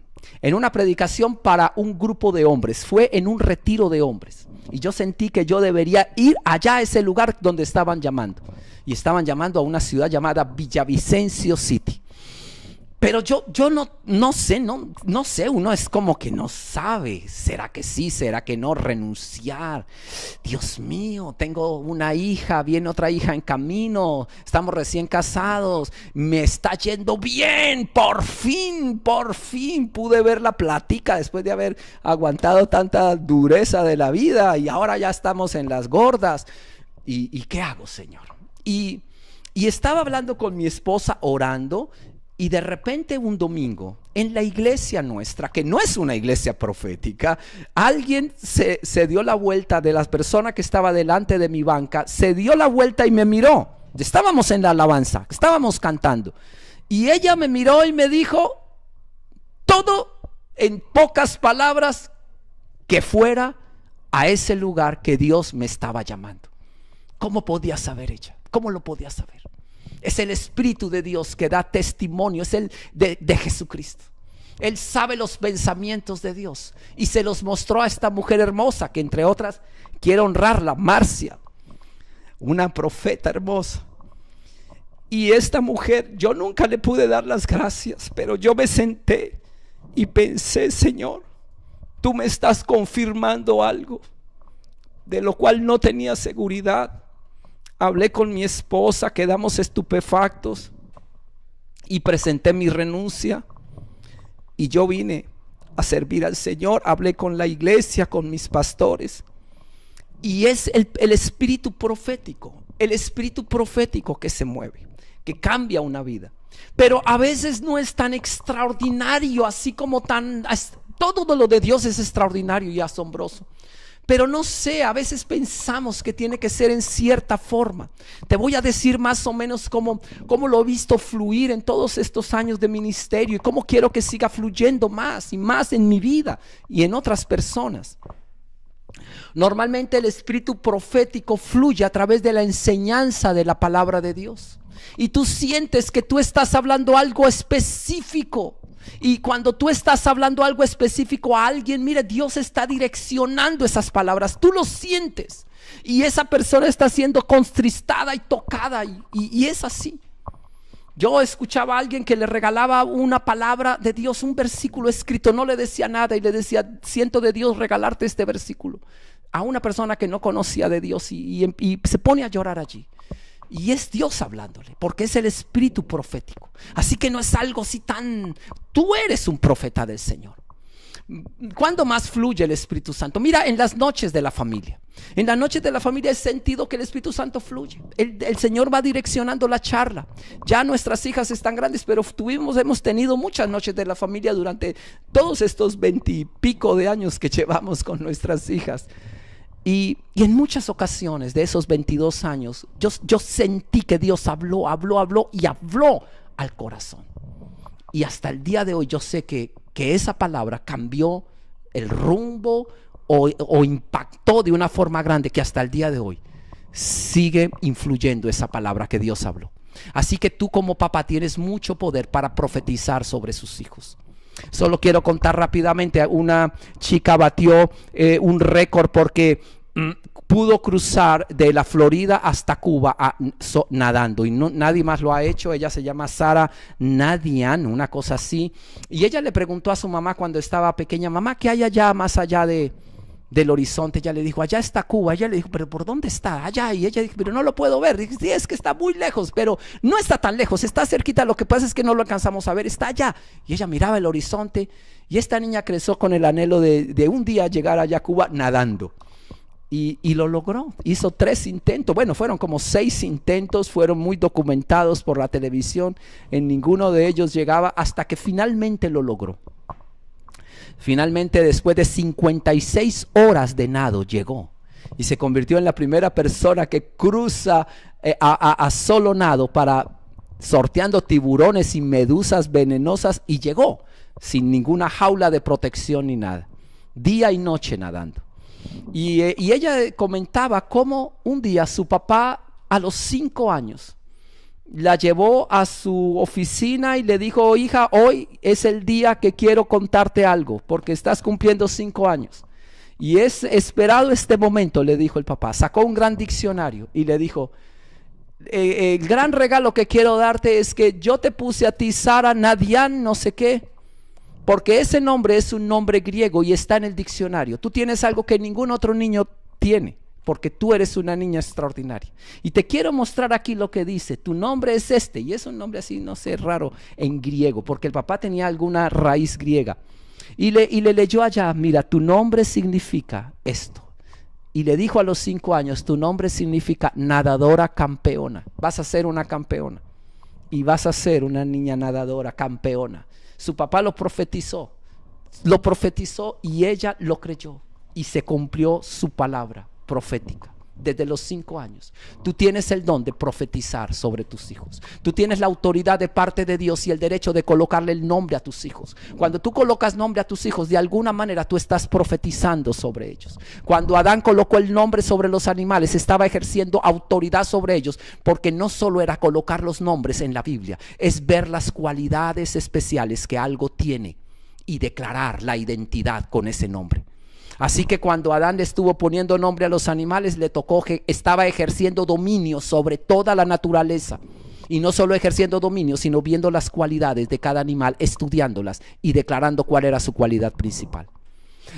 para un grupo de hombres. Fue en un retiro de hombres, y yo sentí que yo debería ir allá a ese lugar donde estaban llamando, y estaban llamando a una ciudad llamada Villavicencio City. Pero yo no sé, uno es como que no sabe, ¿será que sí, será que no? Renunciar, Dios mío, tengo una hija, viene otra hija en camino, estamos recién casados, me está yendo bien, por fin pude ver la platica después de haber aguantado tanta dureza de la vida, y ahora ya estamos en las gordas, ¿y qué hago, Señor? Y estaba hablando con mi esposa, orando. Y de repente un domingo, en la iglesia nuestra, que no es una iglesia profética, alguien se dio la vuelta, de las personas que estaba delante de mi banca, se dio la vuelta y me miró. Estábamos en la alabanza, estábamos cantando. Y ella me miró y me dijo todo en pocas palabras, que fuera a ese lugar que Dios me estaba llamando. ¿Cómo podía saber ella? ¿Cómo lo podía saber? Es el Espíritu de Dios que da testimonio, es el de Jesucristo. Él sabe los pensamientos de Dios y se los mostró a esta mujer hermosa, que entre otras quiero honrarla, Marcia, una profeta hermosa. Y esta mujer, yo nunca le pude dar las gracias, pero yo me senté y pensé: Señor, tú me estás confirmando algo de lo cual no tenía seguridad. Hablé con mi esposa, quedamos estupefactos y presenté mi renuncia, y yo vine a servir al Señor. Hablé con la iglesia, con mis pastores, y es el espíritu profético que se mueve, que cambia una vida. Pero a veces no es tan extraordinario, así como todo lo de Dios es extraordinario y asombroso. Pero no sé, a veces pensamos que tiene que ser en cierta forma. Te voy a decir más o menos cómo lo he visto fluir en todos estos años de ministerio, y cómo quiero que siga fluyendo más y más en mi vida y en otras personas. Normalmente el espíritu profético fluye a través de la enseñanza de la palabra de Dios. Y tú sientes que tú estás hablando algo específico. Y cuando tú estás hablando algo específico a alguien, mira, Dios está direccionando esas palabras. Tú lo sientes. Y esa persona está siendo contristada y tocada. Y es así. Yo escuchaba a alguien que le regalaba una palabra de Dios, un versículo escrito. No le decía nada y le decía: siento de Dios regalarte este versículo. A una persona que no conocía de Dios, y se pone a llorar allí. Y es Dios hablándole, porque es el espíritu profético. Así que no es algo así tan... Tú eres un profeta del Señor. ¿Cuándo más fluye el Espíritu Santo? Mira, en las noches de la familia. En las noches de la familia he sentido que el Espíritu Santo fluye. El Señor va direccionando la charla. Ya nuestras hijas están grandes, pero hemos tenido muchas noches de la familia durante todos estos 20 y pico de años que llevamos con nuestras hijas. Y en muchas ocasiones de esos 22 años, yo sentí que Dios habló y habló al corazón. Y hasta el día de hoy yo sé que esa palabra cambió el rumbo o impactó de una forma grande, que hasta el día de hoy sigue influyendo esa palabra que Dios habló. Así que tú como papá tienes mucho poder para profetizar sobre sus hijos. Solo quiero contar rápidamente: una chica batió un récord porque pudo cruzar de la Florida hasta Cuba nadando, y nadie más lo ha hecho. Ella se llama Sara Nadian, una cosa así, y ella le preguntó a su mamá cuando estaba pequeña: mamá, ¿qué hay allá más allá del horizonte? Ella le dijo: allá está Cuba. Ella le dijo: ¿pero por dónde está? Allá. Y ella dijo: pero no lo puedo ver. Dice: sí, es que está muy lejos. Pero no está tan lejos, está cerquita, lo que pasa es que no lo alcanzamos a ver, está allá. Y ella miraba el horizonte, y esta niña creció con el anhelo de un día llegar allá a Cuba nadando. Y lo logró. Hizo 3 intentos, bueno, fueron como 6 intentos, fueron muy documentados por la televisión. En ninguno de ellos llegaba, hasta que finalmente lo logró. Finalmente, después de 56 horas de nado, llegó y se convirtió en la primera persona que cruza a solo nado, sorteando tiburones y medusas venenosas, y llegó sin ninguna jaula de protección ni nada, día y noche nadando. Y ella comentaba cómo un día su papá, a los 5 años, la llevó a su oficina y le dijo: hija, hoy es el día que quiero contarte algo, porque estás cumpliendo 5 años. Y es esperado este momento, le dijo el papá. Sacó un gran diccionario y le dijo: el gran regalo que quiero darte es que yo te puse a ti Sara Nadian no sé qué, porque ese nombre es un nombre griego y está en el diccionario. Tú tienes algo que ningún otro niño tiene, porque tú eres una niña extraordinaria. Y te quiero mostrar aquí lo que dice. Tu nombre es este. Y es un nombre así, no sé, raro en griego, porque el papá tenía alguna raíz griega. Y le leyó allá: mira, tu nombre significa esto. Y le dijo a los 5 años: tu nombre significa nadadora campeona. Vas a ser una campeona. Y vas a ser una niña nadadora campeona. Su papá lo profetizó y ella lo creyó, y se cumplió su palabra profética desde los 5 años. Tú tienes el don de profetizar sobre tus hijos. Tú tienes la autoridad de parte de Dios y el derecho de colocarle el nombre a tus hijos. Cuando tú colocas nombre a tus hijos, de alguna manera tú estás profetizando sobre ellos. Cuando Adán colocó el nombre sobre los animales, estaba ejerciendo autoridad sobre ellos, porque no solo era colocar los nombres en la Biblia, es ver las cualidades especiales que algo tiene y declarar la identidad con ese nombre. Así que cuando Adán le estuvo poniendo nombre a los animales, le tocó que estaba ejerciendo dominio sobre toda la naturaleza. Y no solo ejerciendo dominio, sino viendo las cualidades de cada animal, estudiándolas y declarando cuál era su cualidad principal.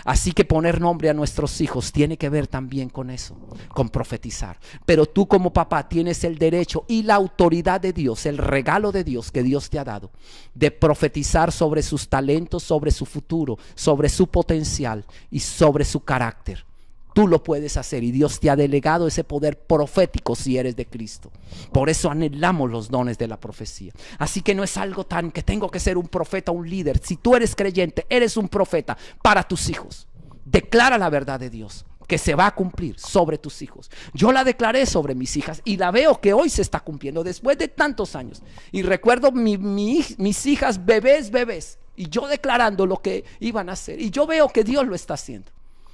Así que poner nombre a nuestros hijos tiene que ver también con eso, con profetizar. Pero tú como papá tienes el derecho y la autoridad de Dios, el regalo de Dios que Dios te ha dado, de profetizar sobre sus talentos, sobre su futuro, sobre su potencial y sobre su carácter. Tú lo puedes hacer, y Dios te ha delegado ese poder profético si eres de Cristo. Por eso anhelamos los dones de la profecía. Así que no es algo tan que tengo que ser un profeta, un líder. Si tú eres creyente, eres un profeta para tus hijos. Declara la verdad de Dios que se va a cumplir sobre tus hijos. Yo la declaré sobre mis hijas y la veo que hoy se está cumpliendo después de tantos años. Y recuerdo mis hijas bebés, y yo declarando lo que iban a hacer. Y yo veo que Dios lo está haciendo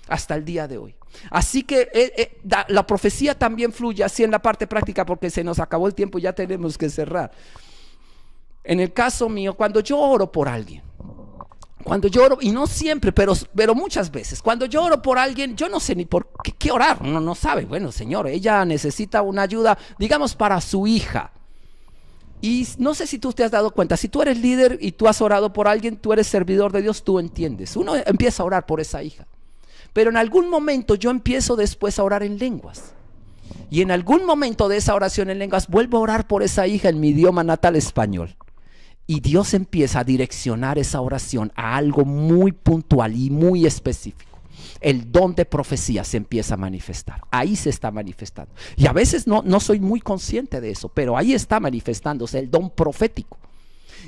hasta el día de hoy. Así que la profecía también fluye así en la parte práctica, porque se nos acabó el tiempo, ya tenemos que cerrar. En el caso mío, cuando yo oro por alguien, y no siempre, pero muchas veces, cuando yo oro por alguien, yo no sé ni por qué orar. Uno no sabe. Bueno, Señor, ella necesita una ayuda, digamos, para su hija. Y no sé si tú te has dado cuenta, si tú eres líder y tú has orado por alguien, tú eres servidor de Dios, tú entiendes. Uno empieza a orar por esa hija. Pero en algún momento yo empiezo después a orar en lenguas. Y en algún momento de esa oración en lenguas vuelvo a orar por esa hija en mi idioma natal, español. Y Dios empieza a direccionar esa oración a algo muy puntual y muy específico. El don de profecía se empieza a manifestar. Ahí se está manifestando. Y a veces no soy muy consciente de eso, pero ahí está manifestándose el don profético.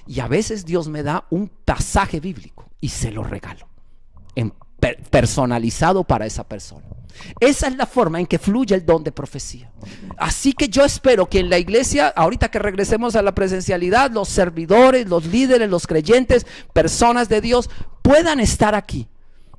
Y a veces Dios me da un pasaje bíblico y se lo regalo personalizado para esa persona. Esa es la forma en que fluye el don de profecía. Así que yo espero que en la iglesia, ahorita que regresemos a la presencialidad, los servidores, los líderes, los creyentes, personas de Dios, puedan estar aquí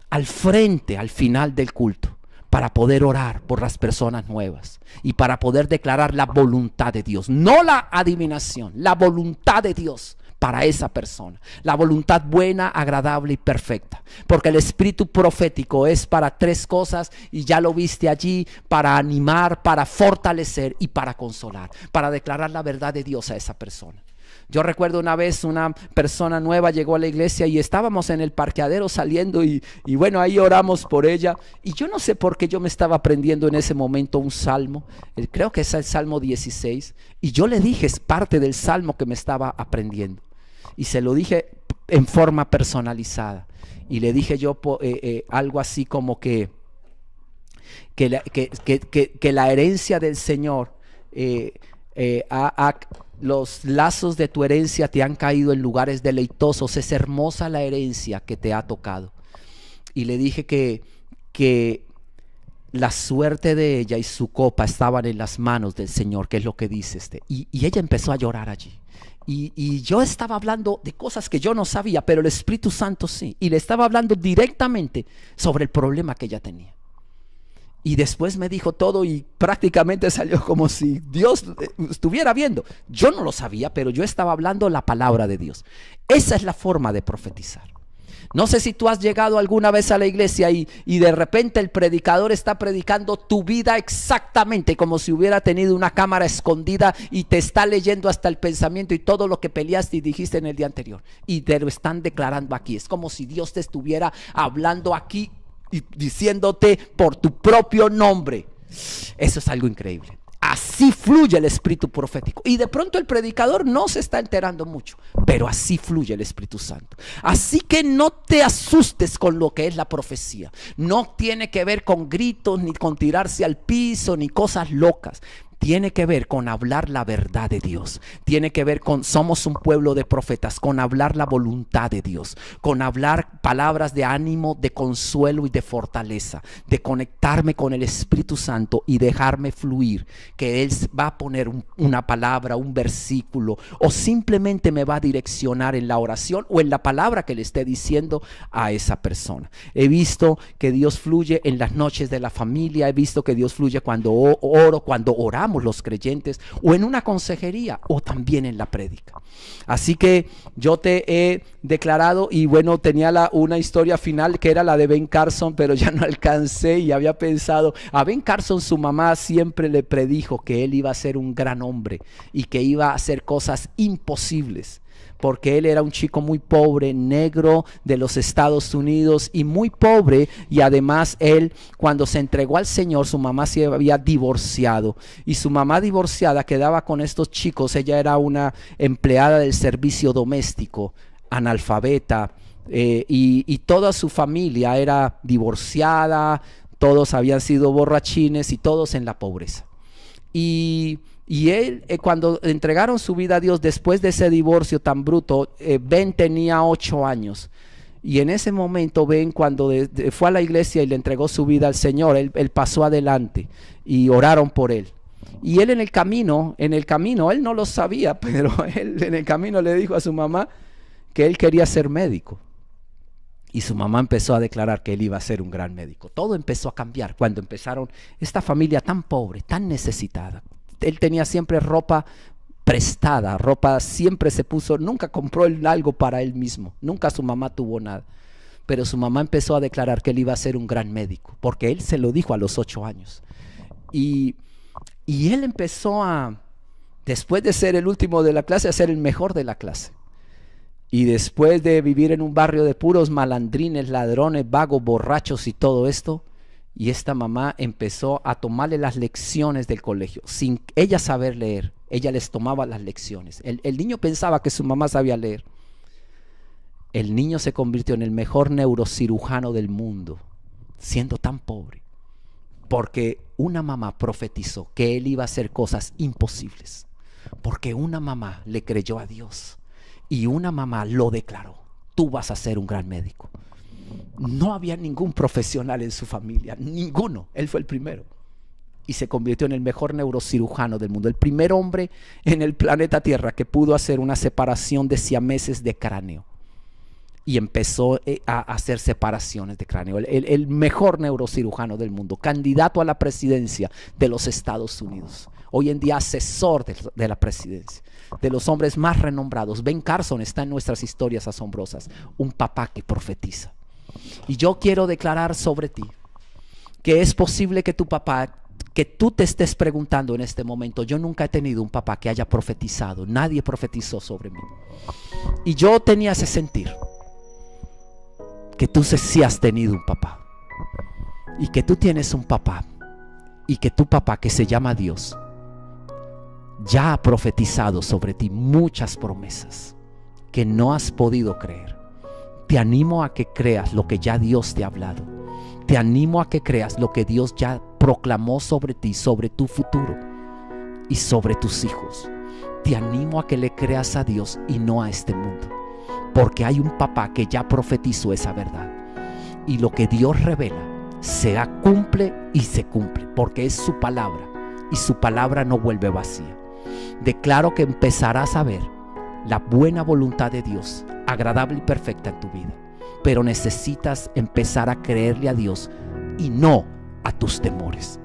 al frente, al final del culto, para poder orar por las personas nuevas y para poder declarar la voluntad de Dios, no la adivinación, la voluntad de Dios para esa persona. La voluntad buena, agradable y perfecta. Porque el espíritu profético es para 3 cosas y ya lo viste allí: para animar, para fortalecer y para consolar. Para declarar la verdad de Dios a esa persona. Yo recuerdo una vez una persona nueva llegó a la iglesia y estábamos en el parqueadero saliendo y bueno, ahí oramos por ella. Y yo no sé por qué yo me estaba aprendiendo en ese momento un salmo. Creo que es el Salmo 16. Y yo le dije, es parte del salmo que me estaba aprendiendo. Y se lo dije en forma personalizada. Y le dije yo algo así como que la herencia del Señor los lazos de tu herencia te han caído en lugares deleitosos. Es hermosa la herencia que te ha tocado. Y le dije que la suerte de ella y su copa estaban en las manos del Señor, que es lo que dice y ella empezó a llorar allí. Y yo estaba hablando de cosas que yo no sabía, pero el Espíritu Santo sí. Y le estaba hablando directamente sobre el problema que ella tenía. Y después me dijo todo y prácticamente salió como si Dios estuviera viendo. Yo no lo sabía, pero yo estaba hablando la palabra de Dios. Esa es la forma de profetizar. No sé si tú has llegado alguna vez a la iglesia y de repente el predicador está predicando tu vida exactamente como si hubiera tenido una cámara escondida y te está leyendo hasta el pensamiento y todo lo que peleaste y dijiste en el día anterior. Y te lo están declarando aquí. Es como si Dios te estuviera hablando aquí y diciéndote por tu propio nombre. Eso es algo increíble. Así fluye el espíritu profético. Y de pronto el predicador no se está enterando mucho, pero así fluye el Espíritu Santo. Así que no te asustes con lo que es la profecía. No tiene que ver con gritos, ni con tirarse al piso, ni cosas locas. Tiene que ver con hablar la verdad de Dios. Tiene que ver con, somos un pueblo de profetas, con hablar la voluntad de Dios, con hablar palabras de ánimo, de consuelo y de fortaleza, de conectarme con el Espíritu Santo y dejarme fluir, que Él va a poner una palabra, un versículo, o simplemente me va a direccionar en la oración o en la palabra que le esté diciendo a esa persona. He visto que Dios fluye en las noches de la familia. He visto que Dios fluye cuando oro, cuando oramos los creyentes, o en una consejería, o también en la prédica. Así que yo te he declarado, y bueno, tenía una historia final que era la de Ben Carson, pero ya no alcancé y había pensado, a Ben Carson su mamá siempre le predijo que él iba a ser un gran hombre y que iba a hacer cosas imposibles. Porque él era un chico muy pobre, negro de los Estados Unidos y muy pobre, y además él, cuando se entregó al Señor, su mamá se había divorciado, y su mamá divorciada quedaba con estos chicos. Ella era una empleada del servicio doméstico, analfabeta, y toda su familia era divorciada, todos habían sido borrachines y todos en la pobreza. Y él, cuando entregaron su vida a Dios después de ese divorcio tan bruto, Ben tenía 8 años. Y en ese momento Ben, cuando fue a la iglesia y le entregó su vida al Señor, él pasó adelante y oraron por él. Y él en el camino, él no lo sabía, pero él en el camino le dijo a su mamá que él quería ser médico. Y su mamá empezó a declarar que él iba a ser un gran médico. Todo empezó a cambiar cuando empezaron esta familia tan pobre, tan necesitada. Él tenía siempre ropa prestada, ropa siempre se puso, nunca compró algo para él mismo, nunca su mamá tuvo nada. Pero su mamá empezó a declarar que él iba a ser un gran médico, porque él se lo dijo a los 8 años. Y él empezó después de ser el último de la clase, a ser el mejor de la clase. Y después de vivir en un barrio de puros malandrines, ladrones, vagos, borrachos y todo esto, y esta mamá empezó a tomarle las lecciones del colegio, sin ella saber leer. Ella les tomaba las lecciones. El niño pensaba que su mamá sabía leer. El niño se convirtió en el mejor neurocirujano del mundo, siendo tan pobre, porque una mamá profetizó que él iba a hacer cosas imposibles, porque una mamá le creyó a Dios y una mamá lo declaró: tú vas a ser un gran médico. No había ningún profesional en su familia, ninguno. Él fue el primero. Y se convirtió en el mejor neurocirujano del mundo. El primer hombre en el planeta Tierra que pudo hacer una separación de siameses de cráneo. y empezó a hacer separaciones de cráneo. El mejor neurocirujano del mundo, candidato a la presidencia de los Estados Unidos. Hoy en día asesor de la presidencia, de los hombres más renombrados. Ben Carson está en nuestras historias asombrosas. Un papá que profetiza. Y yo quiero declarar sobre ti que es posible que tu papá, que tú te estés preguntando en este momento: yo nunca he tenido un papá que haya profetizado. Nadie profetizó sobre mí. Y yo tenía ese sentir, que tú sí has tenido un papá, y que tú tienes un papá, y que tu papá, que se llama Dios, ya ha profetizado sobre ti muchas promesas que no has podido creer. Te animo a que creas lo que ya Dios te ha hablado. Te animo a que creas lo que Dios ya proclamó sobre ti, sobre tu futuro y sobre tus hijos. Te animo a que le creas a Dios y no a este mundo, porque hay un papá que ya profetizó esa verdad. Y lo que Dios revela se cumple y se cumple, porque es su palabra, y su palabra no vuelve vacía. Declaro que empezarás a ver la buena voluntad de Dios, agradable y perfecta en tu vida. Pero necesitas empezar a creerle a Dios y no a tus temores.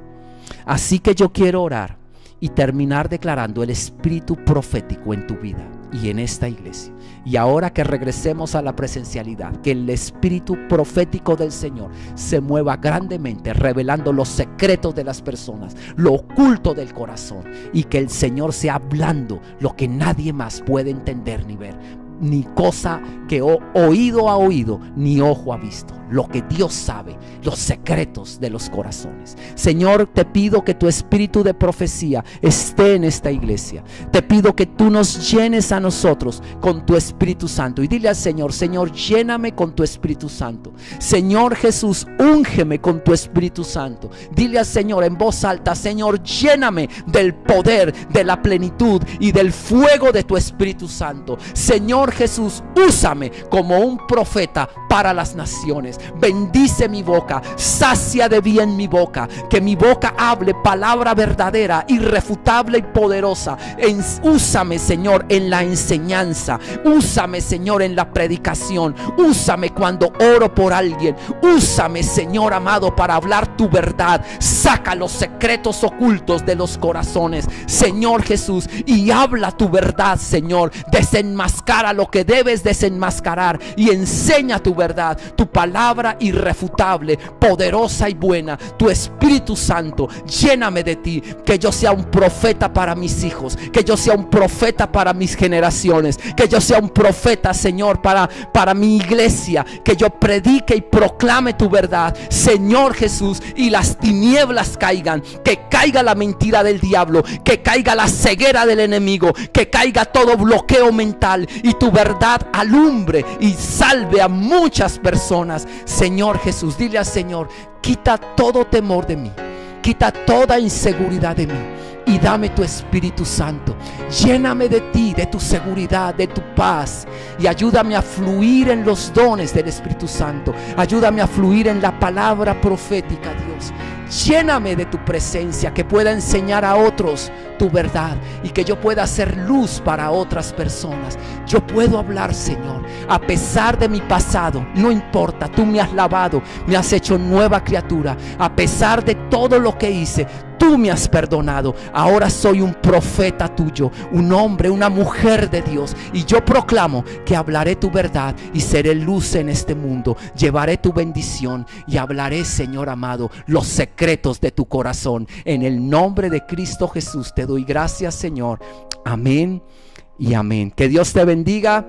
Así que yo quiero orar y terminar declarando el espíritu profético en tu vida y en esta iglesia. Y ahora que regresemos a la presencialidad, que el espíritu profético del Señor se mueva grandemente, revelando los secretos de las personas, lo oculto del corazón, y que el Señor sea hablando lo que nadie más puede entender ni ver, ni cosa que oído ha oído, ni ojo ha visto. Lo que Dios sabe, los secretos de los corazones. Señor, te pido que tu espíritu de profecía esté en esta iglesia. Te pido que tú nos llenes a nosotros con tu Espíritu Santo. Y dile al Señor: Señor, lléname con tu Espíritu Santo. Señor Jesús, úngeme con tu Espíritu Santo. Dile al Señor en voz alta: Señor, lléname del poder, de la plenitud y del fuego de tu Espíritu Santo. Señor Jesús, úsame como un profeta para las naciones. Bendice mi boca, sacia de bien mi boca, que mi boca hable palabra verdadera, irrefutable y poderosa. Úsame, Señor, en la enseñanza. Úsame, Señor, en la predicación. Úsame cuando oro por alguien. Úsame, Señor amado, para hablar tu verdad. Saca los secretos ocultos de los corazones, Señor Jesús, y habla tu verdad, Señor. Desenmascara lo que debes desenmascarar y enseña tu verdad, tu palabra irrefutable, poderosa y buena. Tu Espíritu Santo, lléname de ti, que yo sea un profeta para mis hijos, que yo sea un profeta para mis generaciones, que yo sea un profeta, Señor, para mi iglesia, que yo predique y proclame tu verdad, Señor Jesús, y las tinieblas caigan, que caiga la mentira del diablo, que caiga la ceguera del enemigo, que caiga todo bloqueo mental y tu verdad alumbre y salve a muchas personas. Señor Jesús, dile al Señor: quita todo temor de mí, quita toda inseguridad de mí y dame tu Espíritu Santo. Lléname de ti, de tu seguridad, de tu paz, y ayúdame a fluir en los dones del Espíritu Santo. Ayúdame a fluir en la palabra profética, Dios. Lléname de tu presencia, que pueda enseñar a otros tu verdad y que yo pueda hacer luz para otras personas. Yo puedo hablar, Señor, a pesar de mi pasado. No importa, tú me has lavado, me has hecho nueva criatura. A pesar de todo lo que hice, tú me has perdonado. Ahora soy un profeta tuyo, un hombre, una mujer de Dios, y yo proclamo que hablaré tu verdad y seré luz en este mundo. Llevaré tu bendición y hablaré, Señor amado, los secretos de tu corazón. En el nombre de Cristo Jesús te doy gracias, Señor. Amén y amén. Que Dios te bendiga.